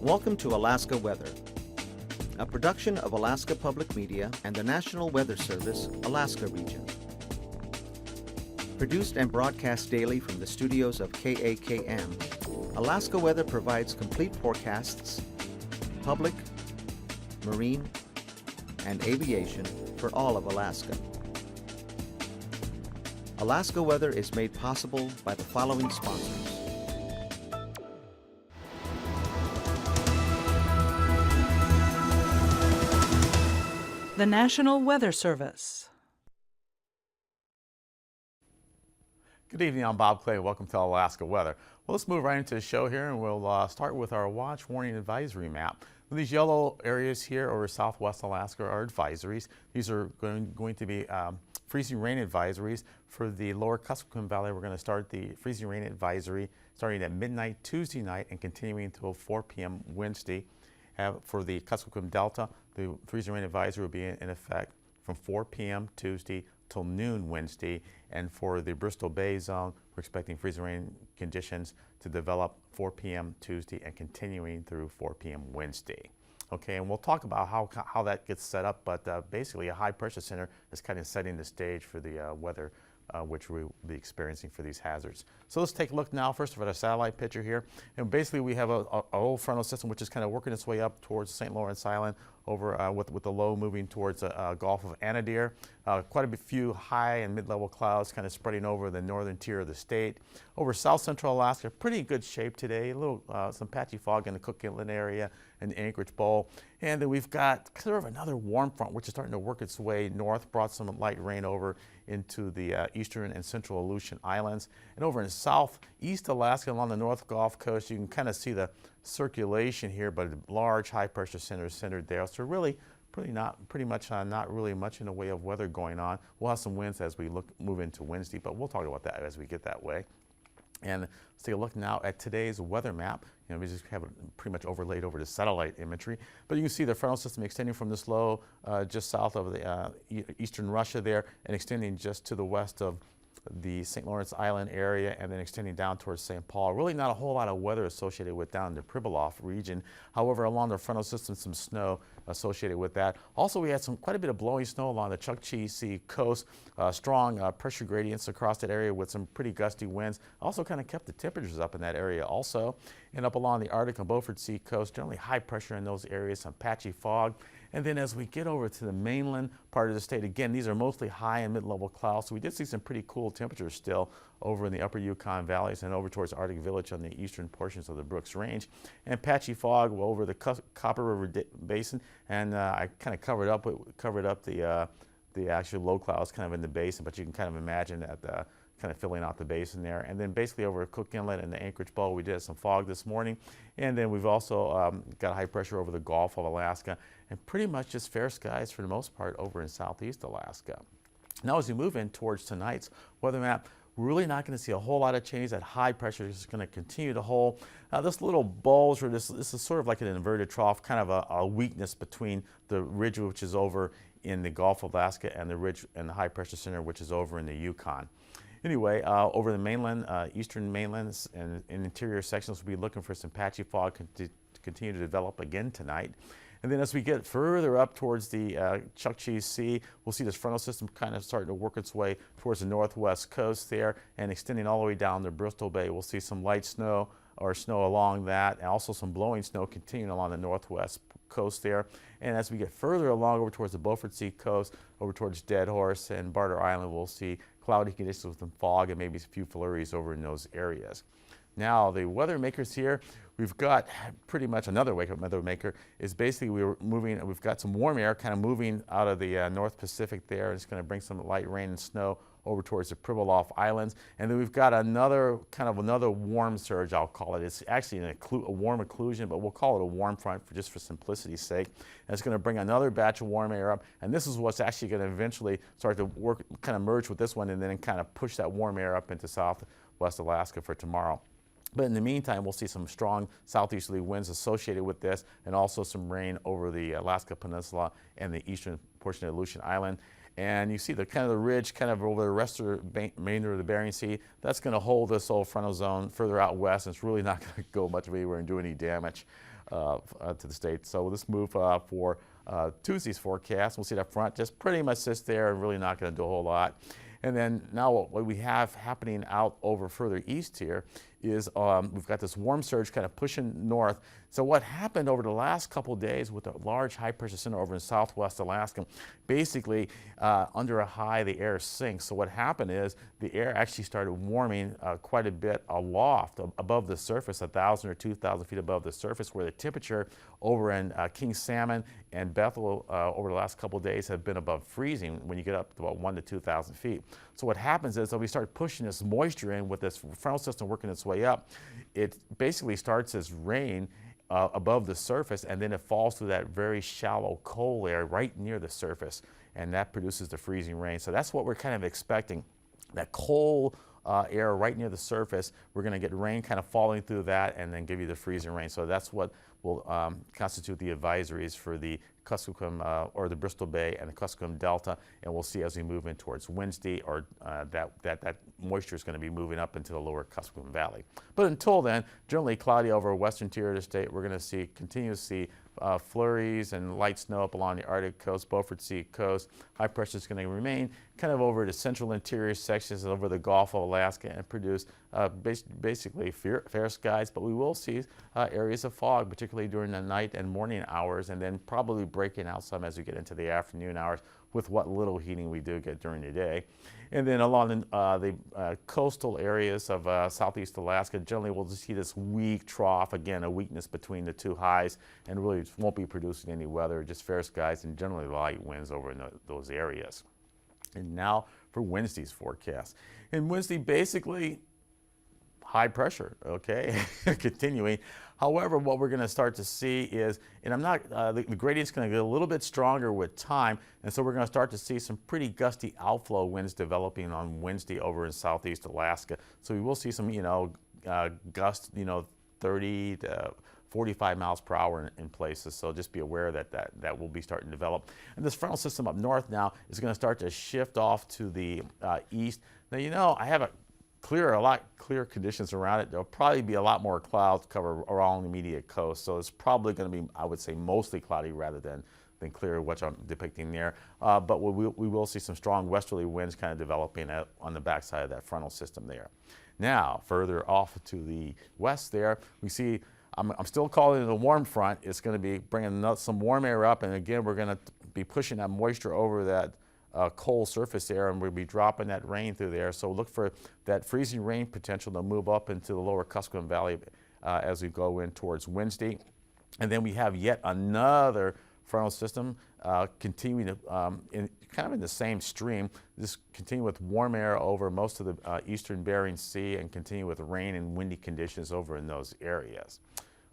Welcome to Alaska Weather, a production of Alaska Public Media and the National Weather Service, Alaska Region. Produced and broadcast daily from the studios of KAKM, Alaska Weather provides complete forecasts, public, marine, and aviation for all of Alaska. Alaska Weather is made possible by the following sponsors. The National Weather Service. Good evening, I'm Bob Clay. Welcome to Alaska Weather. Well, let's move right into the show here, and we'll start with our watch, warning, advisory map. These yellow areas here over southwest Alaska are advisories. These are going to be freezing rain advisories. For the lower Kuskokwim Valley, we're going to start the freezing rain advisory starting at midnight Tuesday night and continuing until 4 p.m. Wednesday. For the Kuskokwim Delta, the freezing rain advisory will be in effect from 4 p.m. Tuesday till noon Wednesday. And for the Bristol Bay zone, we're expecting freezing rain conditions to develop 4 p.m. Tuesday and continuing through 4 p.m. Wednesday. Okay, and we'll talk about how that gets set up, but basically a high pressure center is kind of setting the stage for the weather which we'll be experiencing for these hazards. So let's take a look now first at a satellite picture here. And basically we have a old frontal system which is kind of working its way up towards St. Lawrence Island over with the low moving towards the Gulf of Anadyr. Quite a few high and mid-level clouds kind of spreading over the northern tier of the state. Over south central Alaska, pretty good shape today. A little some patchy fog in the Cook Inlet area and the Anchorage Bowl. And then we've got sort of another warm front which is starting to work its way north, brought some light rain over into the eastern and central Aleutian Islands. And over in southeast Alaska along the North Gulf Coast, you can kind of see the circulation here, but a large high pressure center is centered there. So really pretty much not really much in the way of weather going on. We'll have some winds as we move into Wednesday, but we'll talk about that as we get that way. And let's take a look now at today's weather map. You know, we just have it pretty much overlaid over the satellite imagery. But you can see the frontal system extending from this low just south of the eastern Russia there and extending just to the west of the St. Lawrence Island area and then extending down towards St. Paul. Really not a whole lot of weather associated with down in the Pribilof region. However, along the frontal system, some snow associated with that. Also, we had quite a bit of blowing snow along the Chukchi Sea coast, strong pressure gradients across that area with some pretty gusty winds. Also kind of kept the temperatures up in that area also. And up along the Arctic and Beaufort Sea coast, generally high pressure in those areas, some patchy fog. And then as we get over to the mainland part of the state, again, these are mostly high and mid-level clouds. So we did see some pretty cool temperatures still over in the upper Yukon valleys and over towards Arctic Village on the eastern portions of the Brooks Range. And patchy fog over the Copper River Basin. And I kind of covered up the actual low clouds kind of in the basin, but you can kind of imagine that kind of filling out the basin there. And then basically over Cook Inlet and the Anchorage Bowl, we did some fog this morning. And then we've also got high pressure over the Gulf of Alaska and pretty much just fair skies for the most part over in southeast Alaska. Now as we move in towards tonight's weather map, we're really not going to see a whole lot of change. That high pressure is going to continue to hold. This little bulge, or this is sort of like an inverted trough, kind of a weakness between the ridge which is over in the Gulf of Alaska and the ridge and the high pressure center which is over in the Yukon. Anyway, over the mainland, eastern mainlands and interior sections, we'll be looking for some patchy fog to continue to develop again tonight. And then as we get further up towards the Chukchi Sea, we'll see this frontal system kind of starting to work its way towards the northwest coast there and extending all the way down to Bristol Bay. We'll see some light snow or snow along that and also some blowing snow continuing along the northwest coast there. And as we get further along over towards the Beaufort Sea coast, over towards Dead Horse and Barter Island, we'll see cloudy conditions with some fog and maybe a few flurries over in those areas. Now the weather makers here, we've got pretty much another weather maker is basically we've got some warm air kind of moving out of the North Pacific there. It's going to bring some light rain and snow over towards the Pribilof Islands. And then we've got another warm surge, I'll call it. It's actually a warm occlusion, but we'll call it a warm front just for simplicity's sake. And it's going to bring another batch of warm air up. And this is what's actually going to eventually start to work, kind of merge with this one and then kind of push that warm air up into southwest Alaska for tomorrow. But in the meantime, we'll see some strong southeasterly winds associated with this and also some rain over the Alaska Peninsula and the eastern portion of Aleutian Island. And you see the kind of the ridge kind of over the rest of the remainder of the Bering Sea. That's going to hold this old frontal zone further out west. And it's really not going to go much anywhere and do any damage. to the state. So let's move for Tuesday's forecast. We'll see that front just pretty much sits there and really not going to do a whole lot. And then now what we have happening out over further east here is we've got this warm surge kind of pushing north. So what happened over the last couple of days with a large high pressure center over in southwest Alaska, basically under a high the air sinks. So what happened is the air actually started warming quite a bit aloft above the surface, 1,000 or 2,000 feet above the surface, where the temperature over in King Salmon and Bethel over the last couple of days have been above freezing when you get up to about 1,000 to 2,000 feet. So what happens is that we start pushing this moisture in with this frontal system working its way up. It basically starts as rain above the surface, and then it falls through that very shallow cold layer right near the surface, and that produces the freezing rain. So that's what we're kind of expecting, that cold air right near the surface. We're going to get rain kind of falling through that and then give you the freezing rain. So that's what will constitute the advisories for the Kuskokwim or the Bristol Bay and the Kuskokwim Delta, and we'll see as we move in towards Wednesday, or that moisture is going to be moving up into the lower Kuskokwim Valley. But until then, generally cloudy over western interior of the state. We're going to continue to see flurries and light snow up along the Arctic coast, Beaufort Sea coast. High pressure is going to remain kind of over the central interior sections over the Gulf of Alaska and produce basically fair skies, but we will see areas of fog, particularly during the night and morning hours, and then probably breaking out some as we get into the afternoon hours with what little heating we do get during the day. And then along the coastal areas of southeast Alaska, generally we'll just see this weak trough, again, a weakness between the two highs, and really won't be producing any weather, just fair skies and generally light winds over in those areas. And now for Wednesday's forecast. And Wednesday, basically, high pressure, okay, continuing. However, what we're going to start to see is, and I'm not, the gradient's going to get a little bit stronger with time, and so we're going to start to see some pretty gusty outflow winds developing on Wednesday over in southeast Alaska. So we will see some, gusts, 30 to 45 miles per hour in places, so just be aware that will be starting to develop. And this frontal system up north now is going to start to shift off to the east. Now, I have a lot clearer conditions around it. There'll probably be a lot more clouds cover along the immediate coast, so it's probably going to be, I would say, mostly cloudy rather than clear, which I'm depicting there. But we will see some strong westerly winds kind of developing on the backside of that frontal system there. Now, further off to the west there, we see, I'm still calling it a warm front. It's going to be bringing some warm air up, and again, we're going to be pushing that moisture over that cold surface air, and we'll be dropping that rain through there. So look for that freezing rain potential to move up into the lower Kuskokwim Valley as we go in towards Wednesday. And then we have yet another frontal system continuing to, kind of in the same stream, just continue with warm air over most of the eastern Bering Sea and continue with rain and windy conditions over in those areas.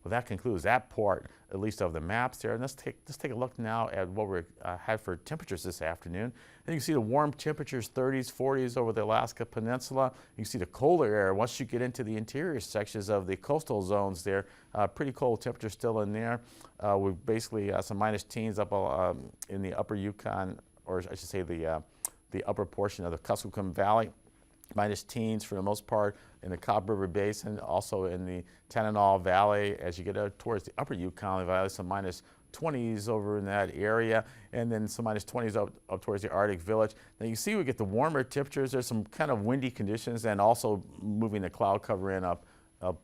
Well, that concludes that part, at least of the maps there. And let's take a look now at what we had for temperatures this afternoon. And you can see the warm temperatures, 30s, 40s over the Alaska Peninsula. You can see the colder air once you get into the interior sections of the coastal zones there. Pretty cold temperatures still in there. We've basically some minus teens up in the upper Yukon, or I should say the upper portion of the Kuskokwim Valley. Minus teens for the most part in the Cobb River Basin, also in the Tanana Valley. As you get out towards the upper Yukon Valley, some minus 20s over in that area, and then some minus 20s up towards the Arctic Village. Now you see we get the warmer temperatures. There's some kind of windy conditions, and also moving the cloud cover in up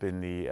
in the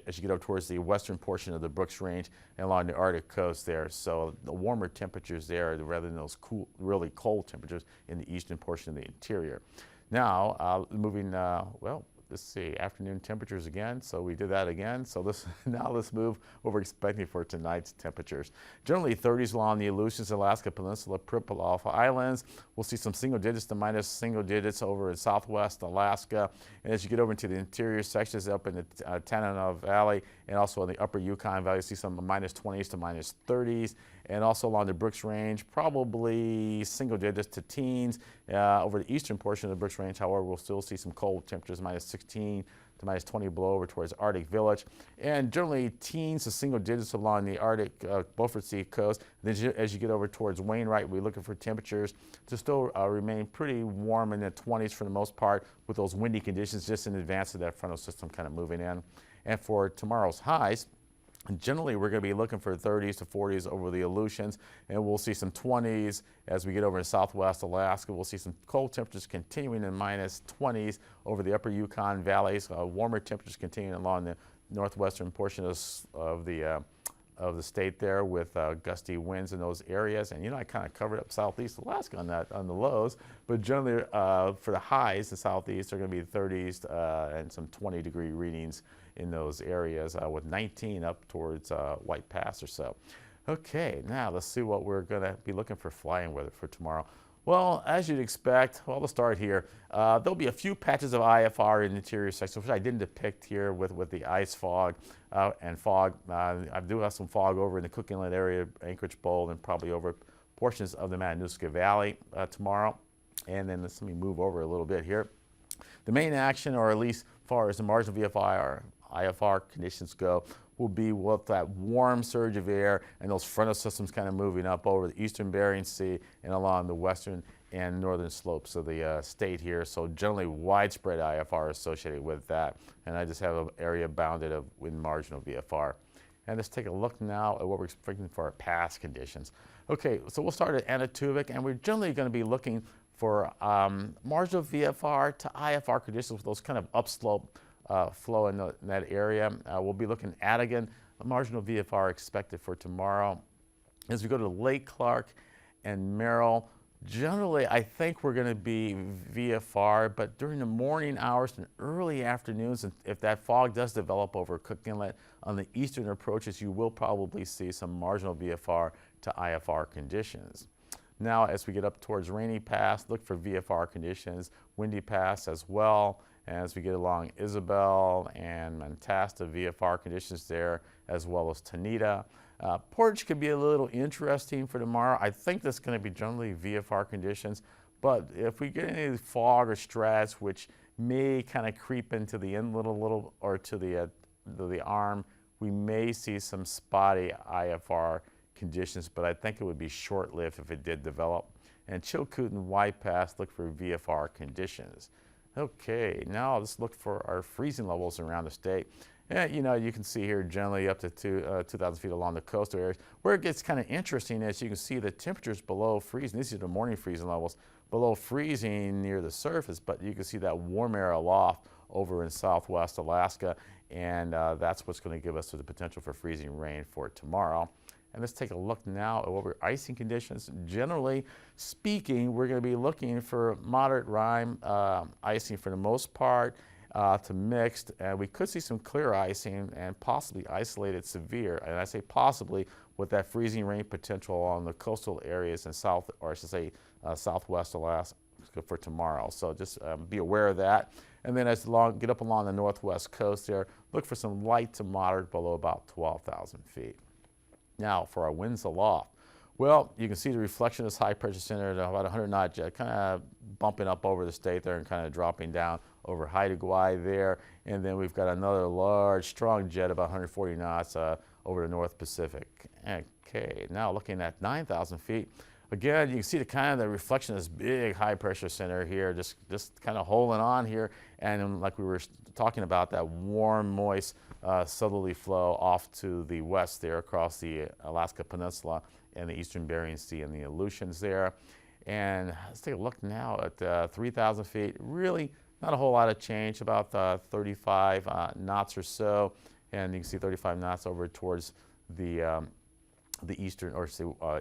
as you get up towards the western portion of the Brooks Range and along the Arctic coast there. So the warmer temperatures there rather than those cool, really cold temperatures in the eastern portion of the interior. Now, moving, well, let's see, afternoon temperatures again. So we did that again. So now let's move what we're expecting for tonight's temperatures. Generally 30s along the Aleutians, Alaska Peninsula, Pribilof Islands. We'll see some single digits to minus single digits over in southwest Alaska. And as you get over into the interior sections up in the Tanana Valley and also in the upper Yukon Valley, you see some minus 20s to minus 30s. And also along the Brooks Range, probably single digits to teens. Over the eastern portion of the Brooks Range, however, we'll still see some cold temperatures, minus 16 to minus 20 below over towards Arctic Village. And generally teens to single digits along the Arctic Beaufort Sea coast. And then as you get over towards Wainwright, we're looking for temperatures to still remain pretty warm in the 20s for the most part, with those windy conditions just in advance of that frontal system kind of moving in. And for tomorrow's highs, And generally, we're going to be looking for 30s to 40s over the Aleutians, and we'll see some 20s as we get over to southwest Alaska. We'll see some cold temperatures continuing in minus 20s over the upper Yukon valleys, warmer temperatures continuing along the northwestern portion of the state there with gusty winds in those areas. And I kind of covered up southeast Alaska on the lows, but generally for the highs, the southeast are going to be 30s and some 20-degree readings in those areas with 19 up towards White Pass or so. Okay, now let's see what we're going to be looking for flying weather for tomorrow. Well, as you'd expect, well, to start here, there'll be a few patches of IFR in the interior section, which I didn't depict here with the ice fog and fog. I do have some fog over in the Cook Inlet area, Anchorage Bowl, and probably over portions of the Matanuska Valley tomorrow. And then let me move over a little bit here. The main action, or at least as far as the marginal VFI or IFR conditions go, will be with that warm surge of air and those frontal systems kind of moving up over the eastern Bering Sea and along the western and northern slopes of the state here. So generally widespread IFR associated with that. And I just have an area bounded with marginal VFR. And let's take a look now at what we're expecting for our past conditions. Okay, so we'll start at Anaktuvuk, and we're generally going to be looking for marginal VFR to IFR conditions with those kind of upslope flow in that area. We'll be looking at again, a marginal VFR expected for tomorrow. As we go to Lake Clark and Merrill, generally I think we're going to be VFR, but during the morning hours and early afternoons, and if that fog does develop over Cook Inlet on the eastern approaches, you will probably see some marginal VFR to IFR conditions. Now, as we get up towards Rainy Pass, look for VFR conditions, Windy Pass as well. As we get along Isabel and Montasta, VFR conditions there, as well as Tanita. Portage could be a little interesting for tomorrow. I think that's going to be generally VFR conditions, but if we get any fog or strats, which may kind of creep into the inlet a little or to the arm, we may see some spotty IFR conditions, but I think it would be short-lived if it did develop. And Chilkoot and White Pass, look for VFR conditions. Okay, now let's look for our freezing levels around the state. And you can see here generally up to 2,000 feet along the coastal areas. Where it gets kind of interesting is you can see the temperatures below freezing. These are the morning freezing levels below freezing near the surface, but you can see that warm air aloft over in southwest Alaska, and that's what's going to give us the potential for freezing rain for tomorrow. And let's take a look now at what we're icing conditions. Generally speaking, we're going to be looking for moderate rime icing for the most part to mixed. And we could see some clear icing and possibly isolated severe. And I say possibly with that freezing rain potential on the coastal areas in southwest Alaska for tomorrow. So just be aware of that. And then as long get up along the northwest coast there, look for some light to moderate below about 12,000 feet. Now, for our winds aloft, well, you can see the reflection of this high pressure center at about 100 knot jet, kind of bumping up over the state there and kind of dropping down over Haida Gwaii there. And then we've got another large, strong jet about 140 knots over the North Pacific. Okay, now looking at 9,000 feet. Again, you can see the kind of the reflection of this big high pressure center here, just kind of holding on here. And like we were talking about, that warm, moist southerly flow off to the west there across the Alaska Peninsula and the eastern Bering Sea and the Aleutians there. And let's take a look now at 3,000 feet. Really not a whole lot of change, about 35 knots or so. And you can see 35 knots over towards the eastern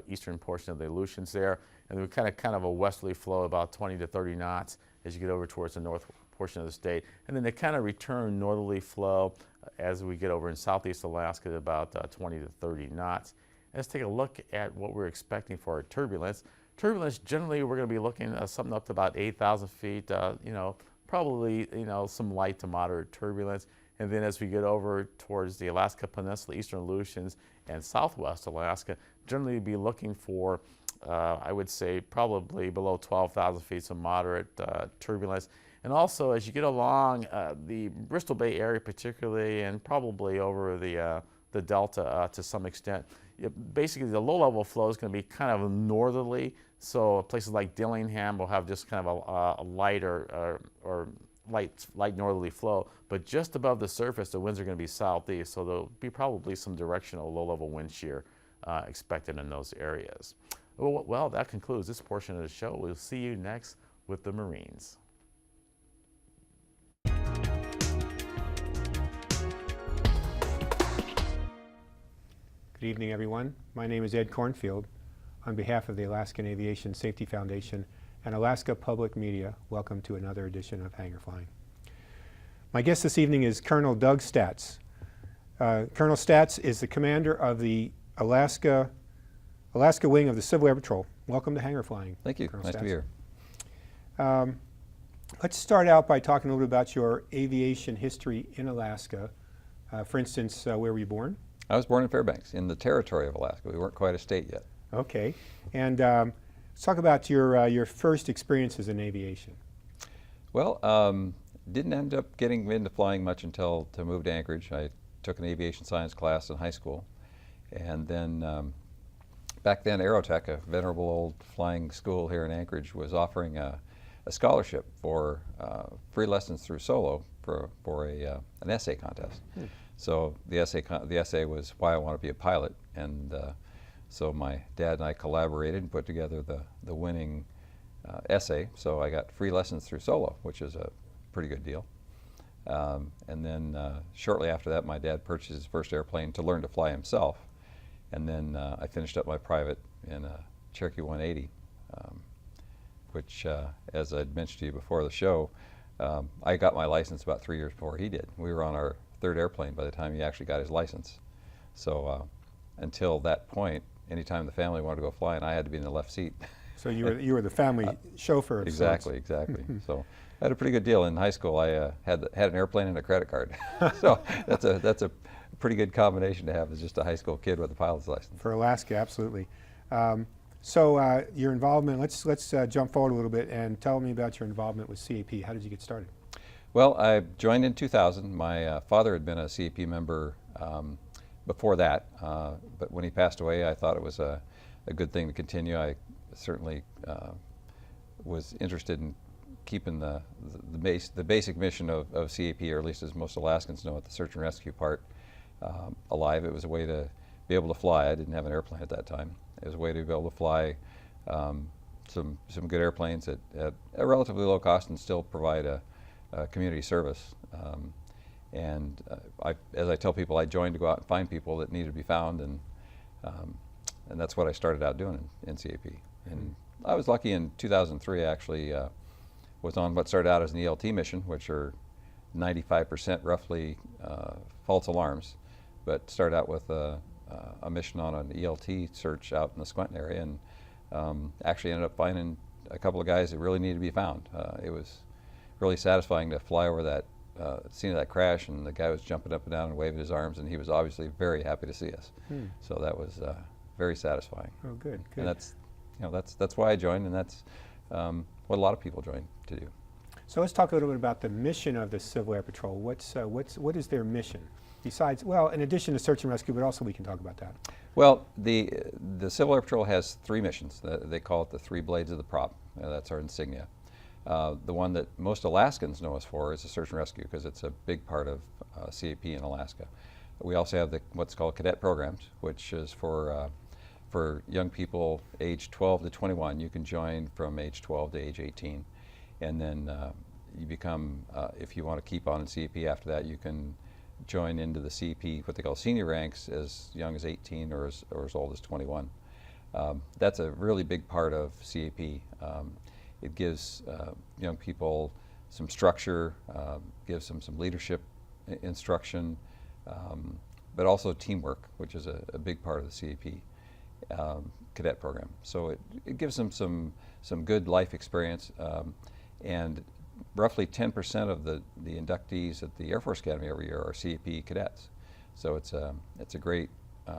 eastern portion of the Aleutians there. And we kind of a westerly flow about 20 to 30 knots as you get over towards the north portion of the state. And then they kind of return northerly flow as we get over in southeast Alaska at about 20 to 30 knots. Let's take a look at what we're expecting for our turbulence. Turbulence, generally, we're going to be looking at something up to about 8,000 feet, probably, some light to moderate turbulence. And then as we get over towards the Alaska Peninsula, eastern Aleutians, and southwest Alaska, generally be looking for, I would say, probably below 12,000 feet, some moderate turbulence. And also, as you get along the Bristol Bay area particularly, and probably over the Delta to some extent, basically the low-level flow is going to be kind of northerly. So places like Dillingham will have just kind of a light or light northerly flow, but just above the surface, the winds are going to be southeast, so there'll be probably some directional low-level wind shear expected in those areas. Well, that concludes this portion of the show. We'll see you next with the Marines. Good evening, everyone. My name is Ed Cornfield. On behalf of the Alaskan Aviation Safety Foundation and Alaska Public Media, welcome to another edition of Hangar Flying. My guest this evening is Colonel Doug Statz. Colonel Statz is the commander of the Alaska wing of the Civil Air Patrol. Welcome to Hangar Flying. Thank you. Colonel Nice Statz. to be here. Let's start out by talking a little bit about your aviation history in Alaska. For instance, where were you born? I was born in Fairbanks, in the territory of Alaska. We weren't quite a state yet. Okay. And let's talk about your first experiences in aviation. Well, didn't end up getting into flying much until to move to Anchorage. I took an aviation science class in high school, and then back then Aerotech, a venerable old flying school here in Anchorage, was offering a scholarship for free lessons through solo for an essay contest. So the essay was why I want to be a pilot, and so my dad and I collaborated and put together the winning essay. So I got free lessons through solo, which is a pretty good deal. And then shortly after that, my dad purchased his first airplane to learn to fly himself. And then I finished up my private in a Cherokee 180, which, as I'd mentioned to you before the show, I got my license about 3 years before he did. We were on our third airplane by the time he actually got his license. So until that point, anytime the family wanted to go flying, I had to be in the left seat. So you were the family chauffeur of sorts. Exactly. So I had a pretty good deal in high school. I had an airplane and a credit card. So that's a pretty good combination to have as just a high school kid with a pilot's license. For Alaska, absolutely. So your involvement, let's jump forward a little bit and tell me about your involvement with CAP. How did you get started? Well, I joined in 2000. My father had been a CAP member before that, but when he passed away, I thought it was a good thing to continue. I certainly was interested in keeping the basic mission of CAP, or at least as most Alaskans know it, the search and rescue part, alive. It was a way to be able to fly. I didn't have an airplane at that time. It was a way to be able to fly some good airplanes at a relatively low cost and still provide a community service. As I tell people, I joined to go out and find people that needed to be found, and that's what I started out doing in CAP. And I was lucky in 2003, I actually was on what started out as an ELT mission, which are 95% roughly false alarms, but started out with a mission on an ELT search out in the Squentin area, and actually ended up finding a couple of guys that really needed to be found. It was really satisfying to fly over that scene of that crash, and the guy was jumping up and down and waving his arms, and he was obviously very happy to see us. So that was very satisfying. Oh, good. And that's why I joined, and that's what a lot of people join to do. So let's talk a little bit about the mission of the Civil Air Patrol. What is their mission? Besides, well, in addition to search and rescue, but also we can talk about that. Well, the Civil Air Patrol has three missions. They call it the three blades of the prop. That's our insignia. The one that most Alaskans know us for is the search and rescue, because it's a big part of CAP in Alaska. We also have what's called cadet programs, which is for young people age 12 to 21. You can join from age 12 to age 18. And then you become, if you want to keep on in CAP after that, you can join into the CAP, what they call senior ranks, as young as 18 or as old as 21. That's a really big part of CAP. It gives young people some structure, gives them some leadership instruction, but also teamwork, which is a big part of the CAP cadet program. So it gives them some good life experience, and roughly 10% of the inductees at the Air Force Academy every year are CAP cadets. So it's a great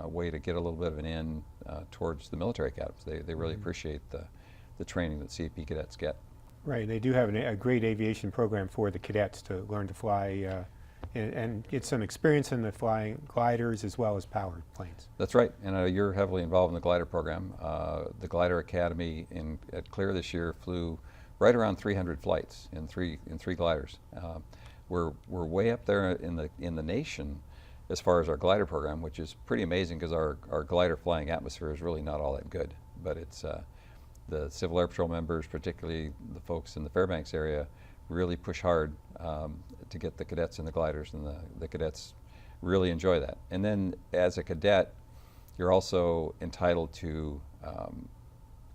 way to get a little bit of an in towards the military academies. They really appreciate the training that CAP cadets get. Right, they do have a great aviation program for the cadets to learn to fly and get some experience in the flying gliders as well as powered planes. That's right, and you're heavily involved in the glider program. The Glider Academy at Clear this year flew right around 300 flights in three gliders. We're way up there in the nation as far as our glider program, which is pretty amazing because our glider flying atmosphere is really not all that good. But it's the Civil Air Patrol members, particularly the folks in the Fairbanks area, really push hard to get the cadets in the gliders, and the cadets really enjoy that. And then as a cadet, you're also entitled to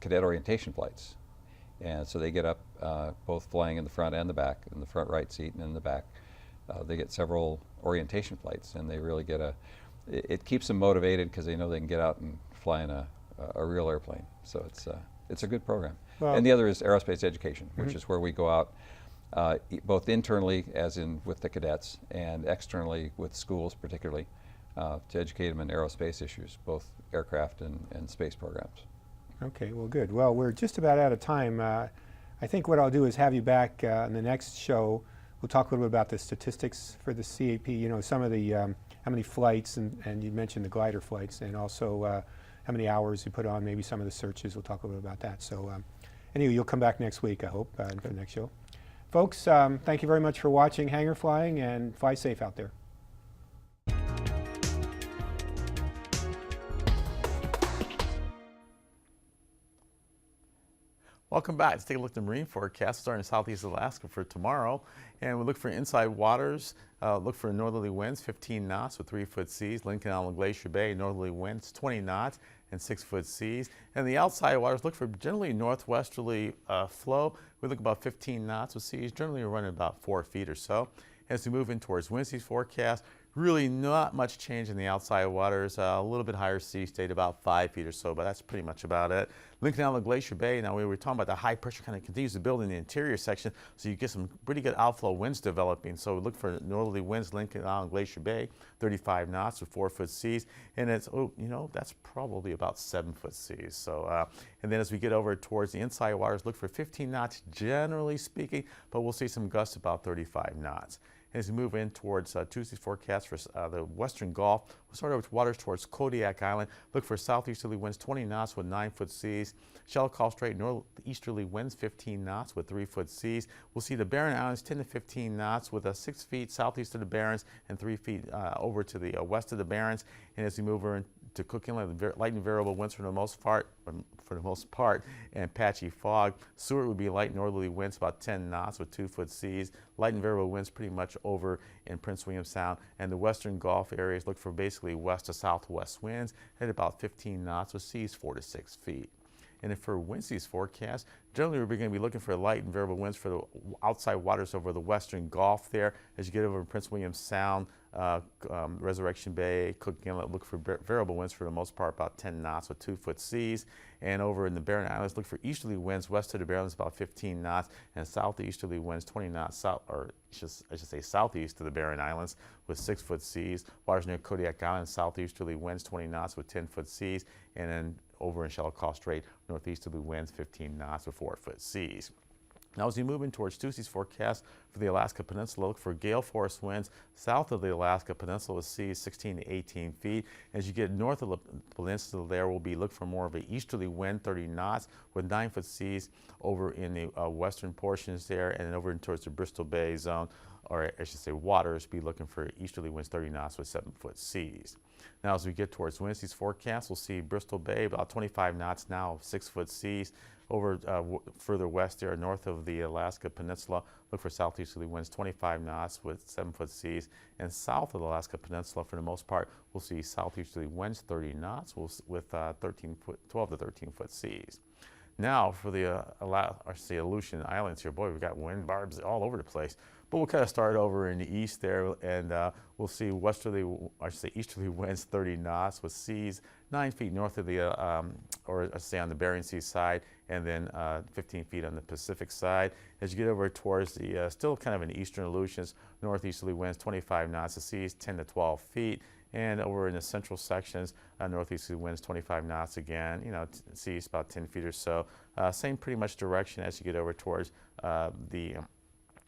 cadet orientation flights. And so they get up both flying in the front and the back, in the front right seat and in the back. They get several orientation flights, and they really get it keeps them motivated because they know they can get out and fly in a real airplane. So it's a good program. Well, and the other is aerospace education, which is where we go out both internally, as in with the cadets, and externally with schools particularly, to educate them in aerospace issues, both aircraft and space programs. Okay, well, good. Well, we're just about out of time. I think what I'll do is have you back in the next show. We'll talk a little bit about the statistics for the CAP, you know, some of the, how many flights, and you mentioned the glider flights, and also how many hours you put on, maybe some of the searches. We'll talk a little bit about that. So anyway, you'll come back next week, I hope, for the next show. Folks, thank you very much for watching Hangar Flying, and fly safe out there. Welcome back. Let's take a look at the marine forecast starting in southeast Alaska for tomorrow. And we look for inside waters, look for northerly winds 15 knots with 3-foot seas. Lincoln Island Glacier Bay, northerly winds 20 knots and 6-foot seas. And the outside waters, look for generally northwesterly flow. We look about 15 knots with seas, generally running about 4 feet or so. As we move in towards Wednesday's forecast, really not much change in the outside waters, a little bit higher sea state, about 5 feet or so, but that's pretty much about it. Lincoln Island Glacier Bay, now we were talking about the high pressure kind of continues to build in the interior section, so you get some pretty good outflow winds developing. So we look for northerly winds, Lincoln Island Glacier Bay, 35 knots with 4-foot seas, and it's, oh, you know, that's probably about 7-foot seas. So, and then as we get over towards the inside waters, look for 15 knots generally speaking, but we'll see some gusts about 35 knots. As we move in towards Tuesday's forecast for the western Gulf, we'll start over with waters towards Kodiak Island. Look for southeasterly winds 20 knots with 9-foot seas. Shelikof Strait, northeasterly winds 15 knots with 3-foot seas. We'll see the Barren Islands 10 to 15 knots with 6 feet southeast of the Barrens and 3 feet over to the west of the Barrens. And as we move over to Cook Inlet, light and variable winds for the most part, and patchy fog. Seward would be light northerly winds about 10 knots with 2-foot seas. Light and variable winds pretty much over in Prince William Sound. And the western Gulf areas look for basically west to southwest winds at about 15 knots with seas 4 to 6 feet. And if for Wednesday's forecast, generally we're going to be looking for light and variable winds for the outside waters over the western Gulf there. As you get over in Prince William Sound, Resurrection Bay, Cook Inlet, look for variable winds for the most part, about 10 knots with 2-foot seas. And over in the Barren Islands, look for easterly winds west of the Barren Islands, about 15 knots, and southeasterly winds 20 knots, I should say southeast of the Barren Islands with 6-foot seas. Waters near Kodiak Island, southeasterly winds 20 knots with 10-foot seas. And then over in Shelikof Strait, northeasterly winds 15 knots with 4-foot seas. Now as we move in towards Tuesday's forecast for the Alaska Peninsula, look for gale force winds south of the Alaska Peninsula with seas 16 to 18 feet. As you get north of the peninsula there, we'll be looking for more of an easterly wind, 30 knots with 9-foot seas over in the western portions there, and then over towards the Bristol Bay zone, or I should say waters, be looking for easterly winds 30 knots with 7-foot seas. Now as we get towards Wednesday's forecast, we'll see Bristol Bay about 25 knots now, 6-foot seas. Over further west there, north of the Alaska Peninsula, look for southeasterly winds 25 knots with 7-foot seas. And south of the Alaska Peninsula, for the most part, we'll see southeasterly winds 30 knots with 12 to 13-foot seas. Now for the Aleutian Islands here, boy, we've got wind barbs all over the place. But we'll kind of start over in the east there, and we'll see easterly winds 30 knots with seas 9 feet north of the, or say on the Bering Sea side, and then 15 feet on the Pacific side. As you get over towards the, still kind of in the eastern Aleutians, northeasterly winds 25 knots, the seas 10 to 12 feet. And over in the central sections, northeasterly winds 25 knots again, you know, seas about 10 feet or so. Same pretty much direction as you get over towards the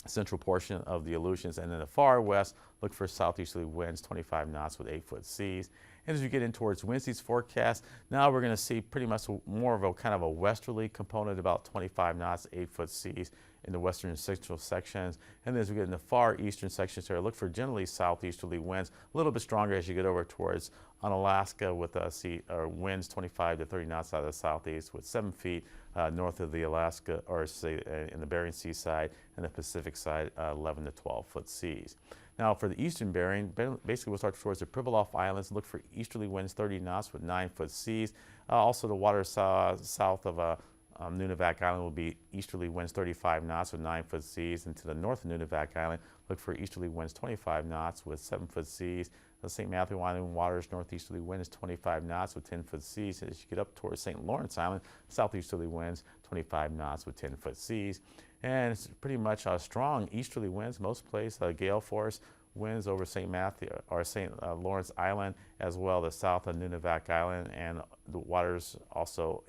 central portion of the Aleutians. And in the far west, look for southeasterly winds 25 knots with 8-foot seas. And as we get in towards Wednesday's forecast, now we're going to see pretty much more of a kind of a westerly component, about 25 knots, 8-foot seas in the western and central sections. And then as we get in the far eastern sections here, look for generally southeasterly winds, a little bit stronger as you get over towards Unalaska with winds 25 to 30 knots out of the southeast with 7 feet north of the Alaska, or say in the Bering Sea side, and the Pacific side, 11 to 12-foot seas. Now for the eastern Bering, basically we'll start towards the Pribilof Islands, look for easterly winds 30 knots with 9-foot seas. Also the waters south of Nunivak Island will be easterly winds 35 knots with 9-foot seas, and to the north of Nunivak Island, look for easterly winds 25 knots with 7-foot seas. The St. Matthew Island waters, northeasterly winds 25 knots with 10-foot seas. As you get up towards St. Lawrence Island, southeasterly winds 25 knots with 10-foot seas. And it's pretty much strong easterly winds most places, gale force winds over St. Matthew or St. Lawrence Island, as well as south of Nunivak Island, and the waters also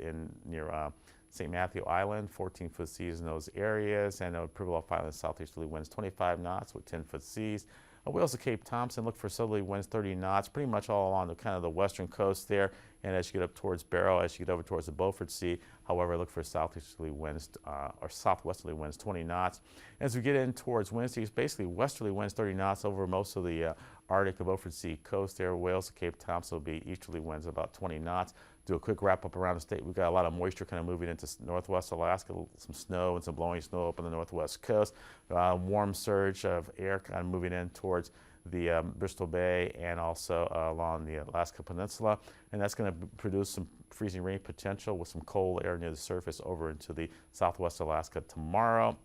near St. Matthew Island, 14-foot seas in those areas, and Pribilof Island southeasterly winds 25 knots with 10-foot seas. We also Cape Thompson, look for southerly winds 30 knots, pretty much all along the kind of the western coast there. And as you get up towards Barrow, as you get over towards the Beaufort Sea, however, look for southeasterly winds or southwesterly winds 20 knots. As we get in towards Wednesday, it's basically westerly winds 30 knots over most of the Arctic and Beaufort Sea coast there. Wales to Cape Thompson will be easterly winds about 20 knots. Do a quick wrap up around the state. We've got a lot of moisture kind of moving into northwest Alaska, some snow and some blowing snow up on the northwest coast. Warm surge of air kind of moving in towards the Bristol Bay and also along the Alaska Peninsula. And that's going to produce some freezing rain potential with some cold air near the surface over into the southwest Alaska tomorrow.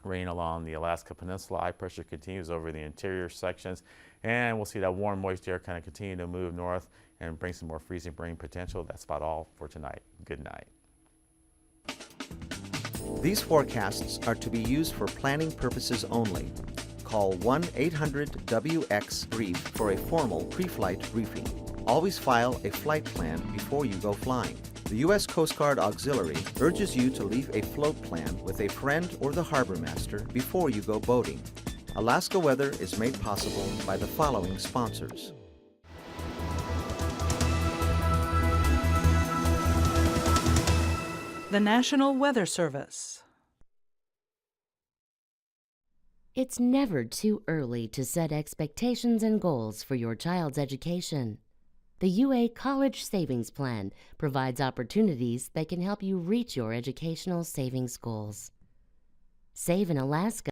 Rain along the Alaska Peninsula. High pressure continues over the interior sections. And we'll see that warm, moist air kind of continue to move north and bring some more freezing rain potential. That's about all for tonight. Good night. These forecasts are to be used for planning purposes only. Call 1-800-WX-BRIEF for a formal pre-flight briefing. Always file a flight plan before you go flying. The U.S. Coast Guard Auxiliary urges you to leave a float plan with a friend or the harbor master before you go boating. Alaska Weather is made possible by the following sponsors. The National Weather Service. It's never too early to set expectations and goals for your child's education. The UA College Savings Plan provides opportunities that can help you reach your educational savings goals. Save in Alaska